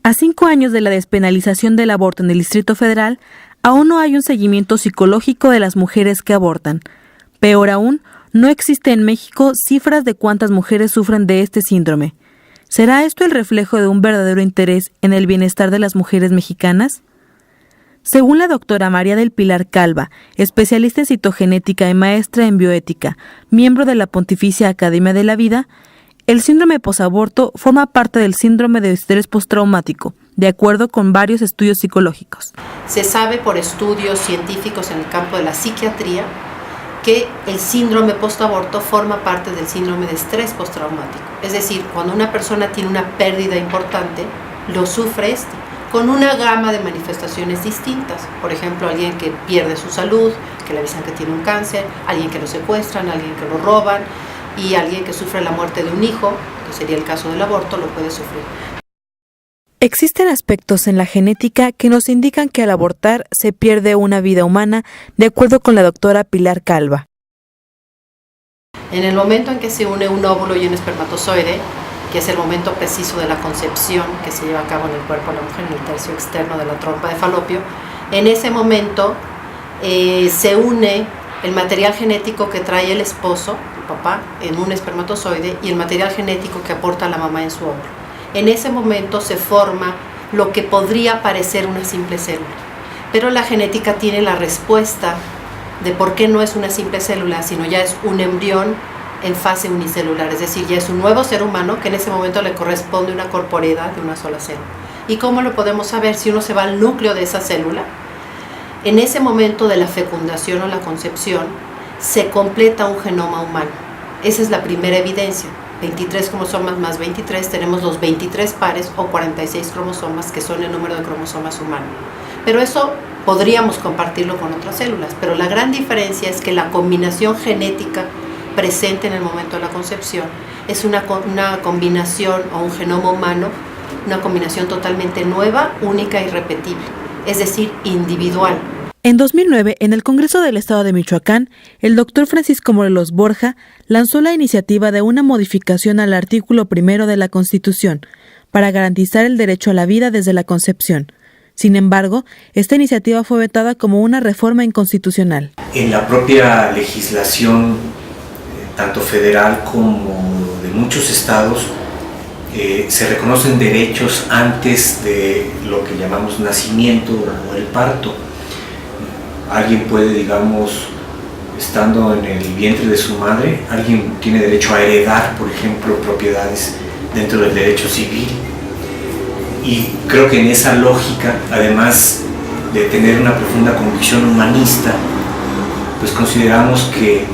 A 5 años de la despenalización del aborto en el Distrito Federal, aún no hay un seguimiento psicológico de las mujeres que abortan. Peor aún, no existe en México cifras de cuántas mujeres sufren de este síndrome. ¿Será esto el reflejo de un verdadero interés en el bienestar de las mujeres mexicanas? Según la doctora María del Pilar Calva, especialista en citogenética y maestra en bioética, miembro de la Pontificia Academia de la Vida, el síndrome posaborto forma parte del síndrome de estrés postraumático, de acuerdo con varios estudios psicológicos. Se sabe por estudios científicos en el campo de la psiquiatría que el síndrome postaborto forma parte del síndrome de estrés postraumático. Es decir, cuando una persona tiene una pérdida importante, lo sufre con una gama de manifestaciones distintas. Por ejemplo, alguien que pierde su salud, que le avisan que tiene un cáncer, alguien que lo secuestran, alguien que lo roban, y alguien que sufre la muerte de un hijo, que sería el caso del aborto, lo puede sufrir. Existen aspectos en la genética que nos indican que al abortar se pierde una vida humana, de acuerdo con la doctora Pilar Calva. En el momento en que se une un óvulo y un espermatozoide, que es el momento preciso de la concepción que se lleva a cabo en el cuerpo de la mujer, en el tercio externo de la trompa de falopio, en ese momento se une el material genético que trae el esposo, el papá, en un espermatozoide, y el material genético que aporta la mamá en su óvulo. En ese momento se forma lo que podría parecer una simple célula, pero la genética tiene la respuesta de por qué no es una simple célula, sino ya es un embrión en fase unicelular, es decir, ya es un nuevo ser humano que en ese momento le corresponde una corporeidad de una sola célula. ¿Y cómo lo podemos saber? Si uno se va al núcleo de esa célula, en ese momento de la fecundación o la concepción, se completa un genoma humano. Esa es la primera evidencia. 23 cromosomas más 23, tenemos los 23 pares o 46 cromosomas, que son el número de cromosomas humanos. Pero eso podríamos compartirlo con otras células, pero la gran diferencia es que la combinación genética presente en el momento de la concepción es una combinación o un genoma humano, una combinación totalmente nueva, única y repetible, es decir, individual. En 2009, en el Congreso del Estado de Michoacán, el doctor Francisco Morelos Borja lanzó la iniciativa de una modificación al artículo 1 de la Constitución para garantizar el derecho a la vida desde la concepción. Sin embargo, esta iniciativa fue vetada como una reforma inconstitucional. En la propia legislación, tanto federal como de muchos estados, se reconocen derechos antes de lo que llamamos nacimiento o el parto. Alguien puede, digamos, estando en el vientre de su madre, alguien tiene derecho a heredar, por ejemplo, propiedades dentro del derecho civil. Y creo que en esa lógica, además de tener una profunda convicción humanista, pues consideramos que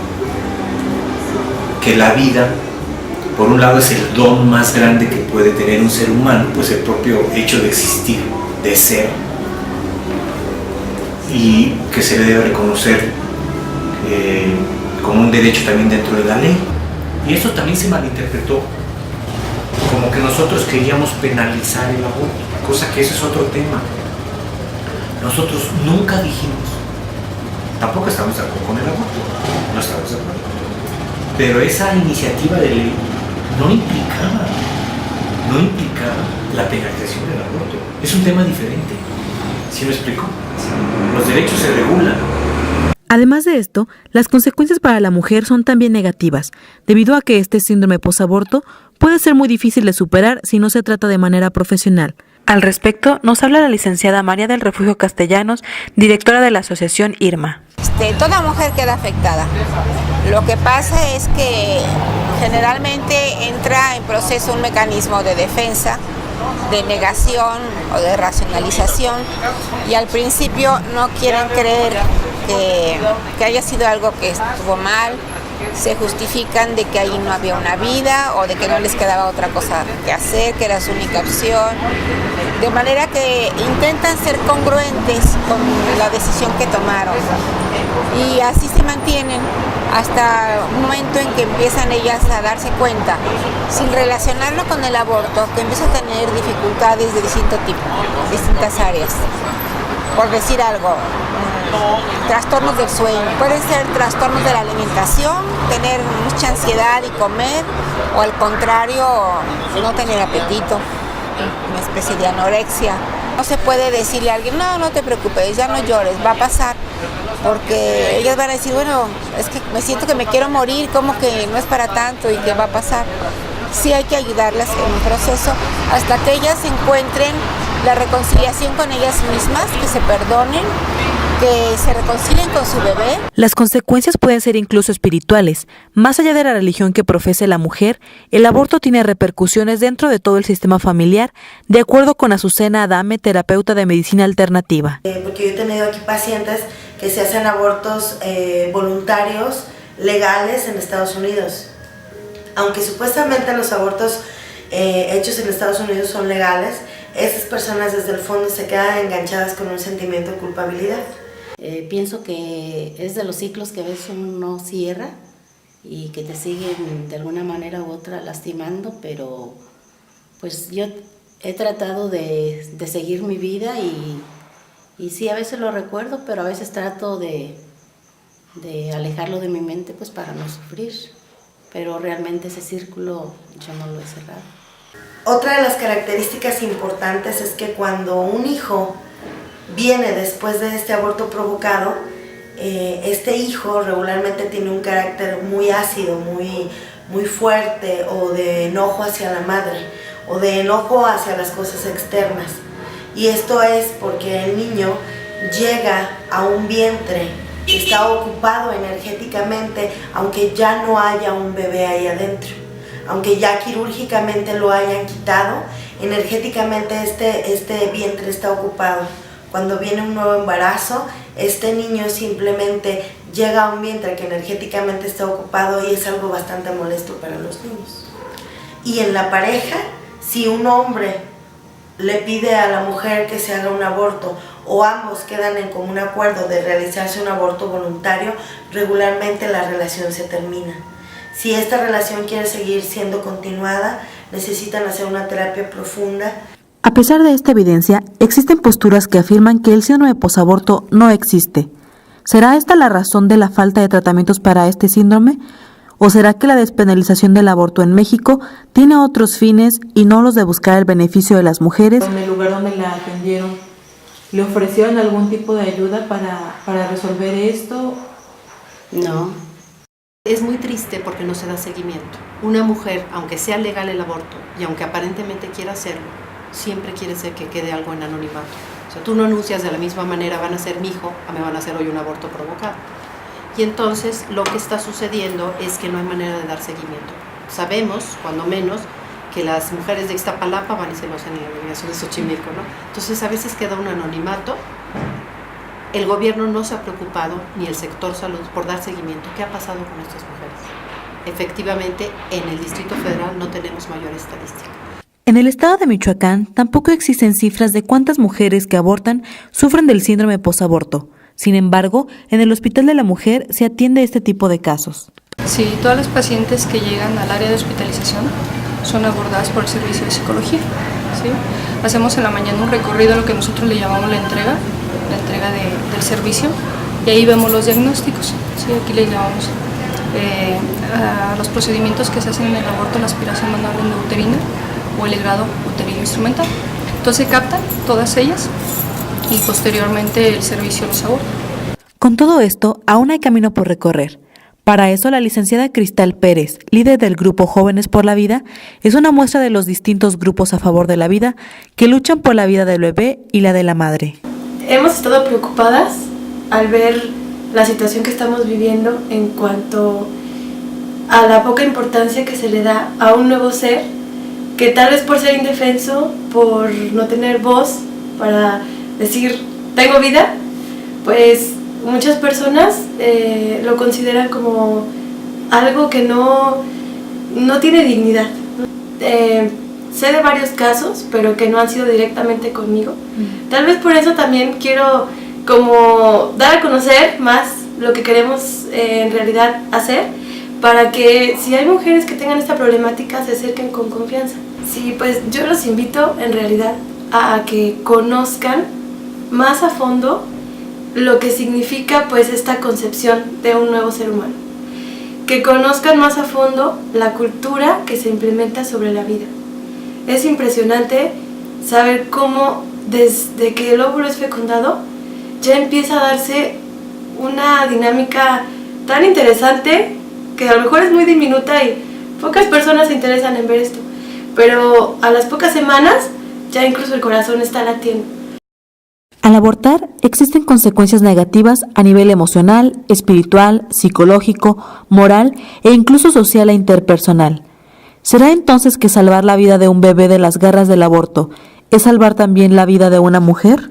la vida, por un lado, es el don más grande que puede tener un ser humano, pues el propio hecho de existir, de ser, y que se le debe reconocer como un derecho también dentro de la ley. Y eso también se malinterpretó como que nosotros queríamos penalizar el aborto, cosa que ese es otro tema. Nosotros nunca dijimos, tampoco estamos de acuerdo con el aborto, no estamos de acuerdo, pero esa iniciativa de ley no implicaba la penalización del aborto. Es un tema diferente. ¿Sí me explico? Los derechos se regulan. Además de esto, las consecuencias para la mujer son también negativas, debido a que este síndrome posaborto puede ser muy difícil de superar si no se trata de manera profesional. Al respecto, nos habla la licenciada María del Refugio Castellanos, directora de la asociación IRMA. Toda mujer queda afectada. Lo que pasa es que generalmente entra en proceso un mecanismo de defensa, de negación o de racionalización, y al principio no quieren creer que haya sido algo que estuvo mal, se justifican de que ahí no había una vida o de que no les quedaba otra cosa que hacer, que era su única opción, de manera que intentan ser congruentes con la decisión que tomaron, y así se mantienen hasta un momento en que empiezan ellas a darse cuenta, sin relacionarlo con el aborto, que empieza a tener dificultades de distinto tipo, distintas áreas. Por decir algo, trastornos del sueño, pueden ser trastornos de la alimentación, tener mucha ansiedad y comer, o al contrario, no tener apetito. una especie de anorexia. No se puede decirle a alguien, no te preocupes, ya no llores, va a pasar, porque ellas van a decir, bueno, es que me siento que me quiero morir, como que no es para tanto y que va a pasar. Sí hay que ayudarlas en un proceso hasta que ellas encuentren la reconciliación con ellas mismas, que se perdonen, que se reconcilien con su bebé. Las consecuencias pueden ser incluso espirituales. Más allá de la religión que profese la mujer, el aborto tiene repercusiones dentro de todo el sistema familiar, de acuerdo con Azucena Adame, terapeuta de medicina alternativa. Porque yo he tenido aquí pacientes que se hacen abortos voluntarios, legales en Estados Unidos. Aunque supuestamente los abortos hechos en Estados Unidos son legales, esas personas desde el fondo se quedan enganchadas con un sentimiento de culpabilidad. Pienso que es de los ciclos que a veces uno no cierra y que te siguen de alguna manera u otra lastimando, pero pues yo he tratado de seguir mi vida y sí, a veces lo recuerdo, pero a veces trato de alejarlo de mi mente pues para no sufrir, pero realmente ese círculo yo no lo he cerrado. Otra de las características importantes es que cuando un hijo viene después de este aborto provocado, este hijo regularmente tiene un carácter muy ácido, muy fuerte, o de enojo hacia la madre, o de enojo hacia las cosas externas. Y esto es porque el niño llega a un vientre que está ocupado energéticamente, aunque ya no haya un bebé ahí adentro. Aunque ya quirúrgicamente lo hayan quitado, energéticamente este vientre está ocupado. Cuando viene un nuevo embarazo, este niño simplemente llega a un vientre que energéticamente está ocupado y es algo bastante molesto para los niños. Y en la pareja, si un hombre le pide a la mujer que se haga un aborto o ambos quedan en común acuerdo de realizarse un aborto voluntario, regularmente la relación se termina. Si esta relación quiere seguir siendo continuada, necesitan hacer una terapia profunda. A pesar de esta evidencia, existen posturas que afirman que el síndrome posaborto no existe. ¿Será esta la razón de la falta de tratamientos para este síndrome? ¿O será que la despenalización del aborto en México tiene otros fines y no los de buscar el beneficio de las mujeres? En el lugar donde la atendieron, ¿le ofrecieron algún tipo de ayuda para resolver esto? No. Es muy triste porque no se da seguimiento. Una mujer, aunque sea legal el aborto y aunque aparentemente quiera hacerlo, siempre quiere ser que quede algo en anonimato. O sea, tú no anuncias de la misma manera, van a ser mi hijo, me van a hacer hoy un aborto provocado. Y entonces lo que está sucediendo es que no hay manera de dar seguimiento. Sabemos, cuando menos, que las mujeres de Iztapalapa van y se lo hacen en la delegación de Xochimilco, ¿no? Entonces a veces queda un anonimato. El gobierno no se ha preocupado, ni el sector salud, por dar seguimiento. ¿Qué ha pasado con estas mujeres? Efectivamente, en el Distrito Federal no tenemos mayor estadística. En el estado de Michoacán tampoco existen cifras de cuántas mujeres que abortan sufren del síndrome posaborto. Sin embargo, en el Hospital de la Mujer se atiende este tipo de casos. Sí, todas las pacientes que llegan al área de hospitalización son abordadas por el servicio de psicología. ¿Sí? Hacemos en la mañana un recorrido a lo que nosotros le llamamos la entrega del servicio, y ahí vemos los diagnósticos. ¿Sí? Aquí le llamamos a los procedimientos que se hacen en el aborto, la aspiración manual endouterina o el legrado uterino instrumental. Entonces se captan todas ellas y posteriormente el servicio los aborda. Con todo esto, aún hay camino por recorrer. Para eso, la licenciada Cristal Pérez, líder del grupo Jóvenes por la Vida, es una muestra de los distintos grupos a favor de la vida que luchan por la vida del bebé y la de la madre. Hemos estado preocupadas al ver la situación que estamos viviendo en cuanto a la poca importancia que se le da a un nuevo ser que tal vez por ser indefenso, por no tener voz para decir tengo vida, pues muchas personas lo consideran como algo que no tiene dignidad. Sé de varios casos, pero que no han sido directamente conmigo. Tal vez por eso también quiero como dar a conocer más lo que queremos en realidad hacer, para que si hay mujeres que tengan esta problemática se acerquen con confianza. Sí, pues yo los invito en realidad a que conozcan más a fondo lo que significa pues esta concepción de un nuevo ser humano, que conozcan más a fondo la cultura que se implementa sobre la vida. Es impresionante saber cómo desde que el óvulo es fecundado ya empieza a darse una dinámica tan interesante que a lo mejor es muy diminuta y pocas personas se interesan en ver esto, pero a las pocas semanas ya incluso el corazón está latiendo. Al abortar existen consecuencias negativas a nivel emocional, espiritual, psicológico, moral e incluso social e interpersonal. ¿Será entonces que salvar la vida de un bebé de las garras del aborto es salvar también la vida de una mujer?